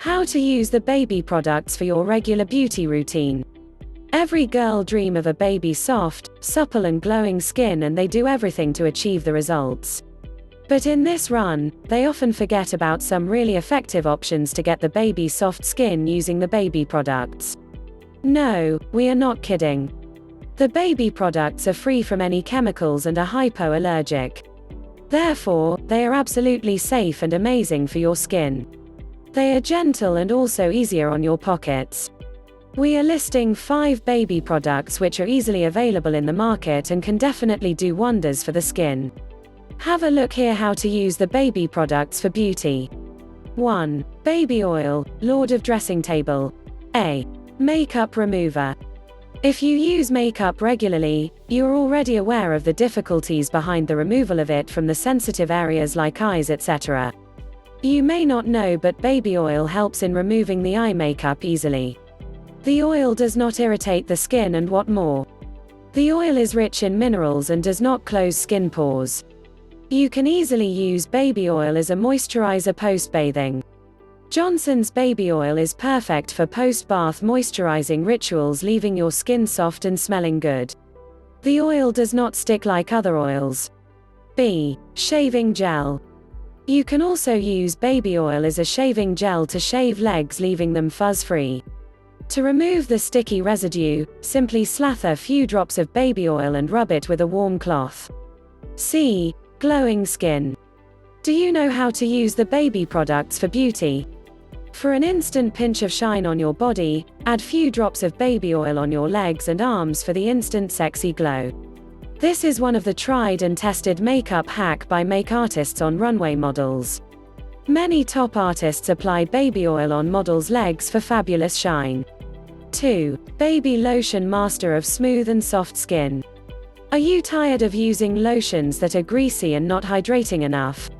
How to use the baby products for your regular beauty routine. Every girl dreams of a baby's soft, supple and glowing skin, and they do everything to achieve the results. But in this run, they often forget about some really effective options to get the baby's soft skin using the baby products. No, we are not kidding. The baby products are free from any chemicals and are hypoallergic. Therefore, they are absolutely safe and amazing for your skin. They are gentle and also easier on your pockets. We are listing 5 baby products which are easily available in the market and can definitely do wonders for the skin. Have a look here how to use the baby products for beauty. 1. Baby oil, Lord of Dressing Table. A. Makeup remover. If you use makeup regularly, you are already aware of the difficulties behind the removal of it from the sensitive areas like eyes, etc. You may not know, but baby oil helps in removing the eye makeup easily. The oil does not irritate the skin, and what more, the oil is rich in minerals and does not close skin pores. You can easily use baby oil as a moisturizer post-bathing. Johnson's baby oil is perfect for post-bath moisturizing rituals, leaving your skin soft and smelling good. The oil does not stick like other oils. B. Shaving gel. You can also use baby oil as a shaving gel to shave legs, leaving them fuzz-free. To remove the sticky residue, simply slather a few drops of baby oil and rub it with a warm cloth. C. Glowing skin. Do you know how to use the baby products for beauty? For an instant pinch of shine on your body, add few drops of baby oil on your legs and arms for the instant sexy glow. This is one of the tried and tested makeup hack by make artists on runway models. Many top artists apply baby oil on models' legs for fabulous shine. 2. Baby lotion, master of smooth and soft skin. Are you tired of using lotions that are greasy and not hydrating enough?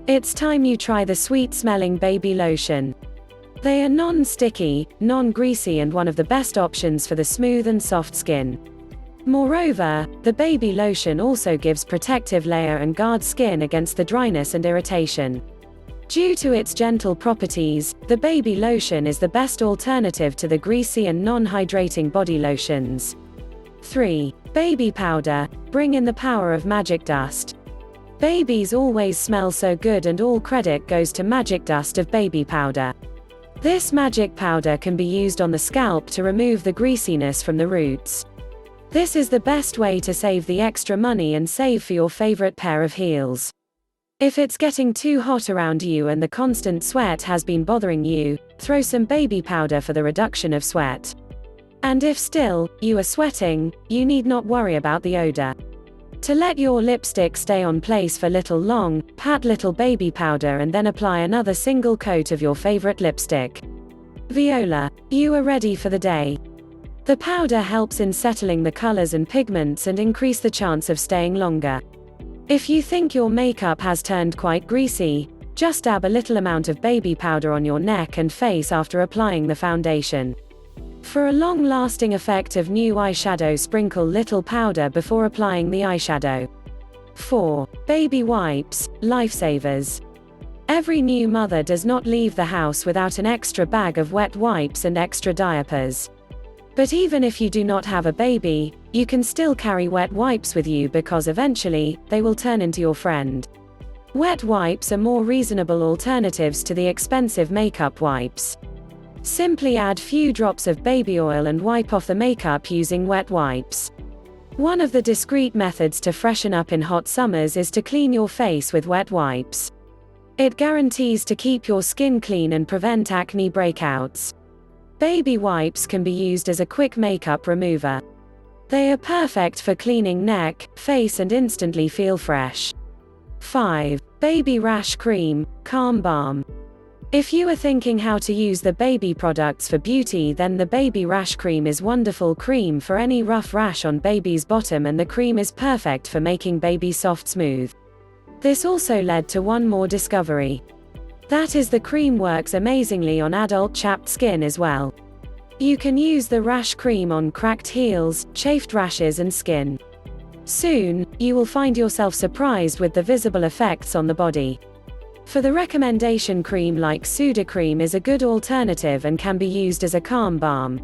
It's time you try the sweet-smelling baby lotion. They are non-sticky, non-greasy, and one of the best options for the smooth and soft skin. Moreover, the baby lotion also gives protective layer and guards skin against the dryness and irritation. Due to its gentle properties, the baby lotion is the best alternative to the greasy and non-hydrating body lotions. 3. Baby powder, bring in the power of magic dust. Babies always smell so good, and all credit goes to magic dust of baby powder. This magic powder can be used on the scalp to remove the greasiness from the roots. This is the best way to save the extra money and save for your favorite pair of heels. If it's getting too hot around you and the constant sweat has been bothering you, throw some baby powder for the reduction of sweat. And if still, you are sweating, you need not worry about the odor. To let your lipstick stay on place for little long, pat little baby powder and then apply another single coat of your favorite lipstick. Viola, you are ready for the day. The powder helps in settling the colors and pigments and increase the chance of staying longer. If you think your makeup has turned quite greasy, just dab a little amount of baby powder on your neck and face after applying the foundation. For a long-lasting effect of new eyeshadow, sprinkle little powder before applying the eyeshadow. 4. Baby wipes, lifesavers. Every new mother does not leave the house without an extra bag of wet wipes and extra diapers. But even if you do not have a baby, you can still carry wet wipes with you, because eventually, they will turn into your friend. Wet wipes are more reasonable alternatives to the expensive makeup wipes. Simply add few drops of baby oil and wipe off the makeup using wet wipes. One of the discreet methods to freshen up in hot summers is to clean your face with wet wipes. It guarantees to keep your skin clean and prevent acne breakouts. Baby wipes can be used as a quick makeup remover. They are perfect for cleaning neck, face, and instantly feel fresh. 5. Baby rash cream, calm balm. If you are thinking how to use the baby products for beauty, then the baby rash cream is wonderful cream for any rough rash on baby's bottom, and the cream is perfect for making baby soft smooth. This also led to one more discovery. That is, the cream works amazingly on adult chapped skin as well. You can use the rash cream on cracked heels, chafed rashes and skin. Soon, you will find yourself surprised with the visible effects on the body. For the recommendation, cream like Sudocreme is a good alternative and can be used as a calm balm.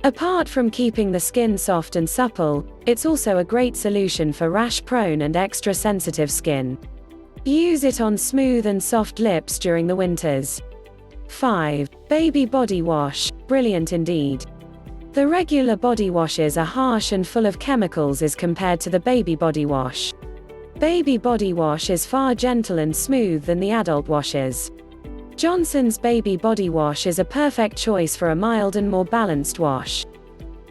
Apart from keeping the skin soft and supple, it's also a great solution for rash-prone and extra-sensitive skin. Use it on smooth and soft lips during the winters. 5. Baby body wash, brilliant indeed. The regular body washes are harsh and full of chemicals as compared to the baby body wash. Baby body wash is far gentle and smooth than the adult washes. Johnson's Baby Body Wash is a perfect choice for a mild and more balanced wash.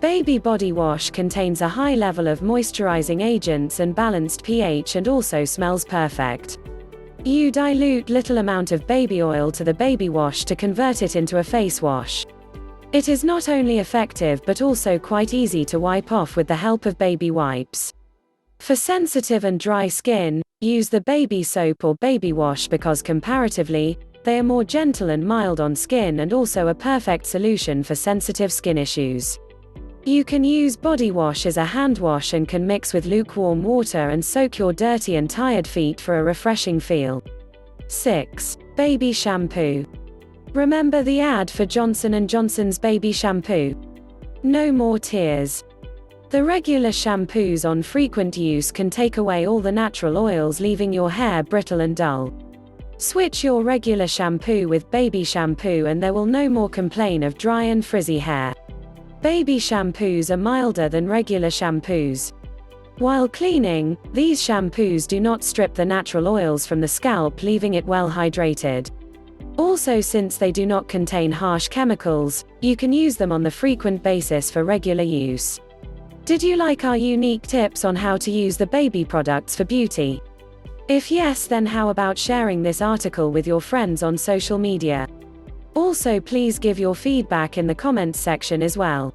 Baby body wash contains a high level of moisturizing agents and balanced pH and also smells perfect. You dilute little amount of baby oil to the baby wash to convert it into a face wash. It is not only effective but also quite easy to wipe off with the help of baby wipes. For sensitive and dry skin, use the baby soap or baby wash because comparatively, they are more gentle and mild on skin and also a perfect solution for sensitive skin issues. You can use body wash as a hand wash and can mix with lukewarm water and soak your dirty and tired feet for a refreshing feel. 6. Baby shampoo. Remember the ad for Johnson & Johnson's baby shampoo? No more tears. The regular shampoos on frequent use can take away all the natural oils, leaving your hair brittle and dull. Switch your regular shampoo with baby shampoo and there will no more complain of dry and frizzy hair. Baby shampoos are milder than regular shampoos. While cleaning, these shampoos do not strip the natural oils from the scalp, leaving it well hydrated. Also, since they do not contain harsh chemicals, you can use them on the frequent basis for regular use. Did you like our unique tips on how to use the baby products for beauty? If yes, then how about sharing this article with your friends on social media? Also, please give your feedback in the comments section as well.